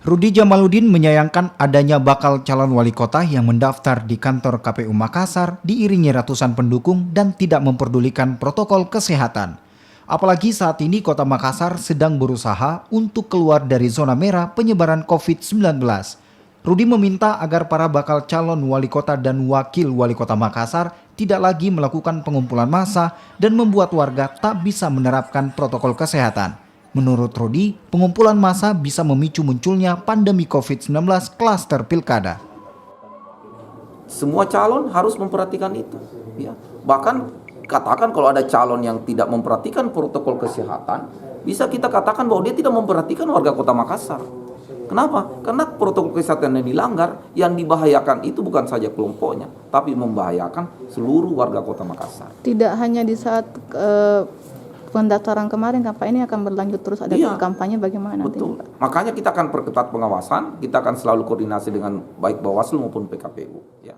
Rudi Jamaludin menyayangkan adanya bakal calon wali kota yang mendaftar di kantor KPU Makassar diiringi ratusan pendukung dan tidak memperdulikan protokol kesehatan. Apalagi saat ini kota Makassar sedang berusaha untuk keluar dari zona merah penyebaran COVID-19. Rudi meminta agar para bakal calon wali kota dan wakil wali kota Makassar tidak lagi melakukan pengumpulan massa dan membuat warga tak bisa menerapkan protokol kesehatan. Menurut Rudi, pengumpulan massa bisa memicu munculnya pandemi COVID-19 klaster pilkada. Semua calon harus memperhatikan itu. Ya. Bahkan katakan kalau ada calon yang tidak memperhatikan protokol kesehatan, bisa kita katakan bahwa dia tidak memperhatikan warga kota Makassar. Kenapa? Karena protokol kesehatan yang dilanggar, yang dibahayakan itu bukan saja kelompoknya, tapi membahayakan seluruh warga kota Makassar. Tidak hanya di saat pendaftaran kemarin, kampanye ini akan berlanjut terus, ada kampanye bagaimana? Betul. Nanti, makanya kita akan perketat pengawasan, kita akan selalu koordinasi dengan baik Bawaslu maupun PKPU. Ya.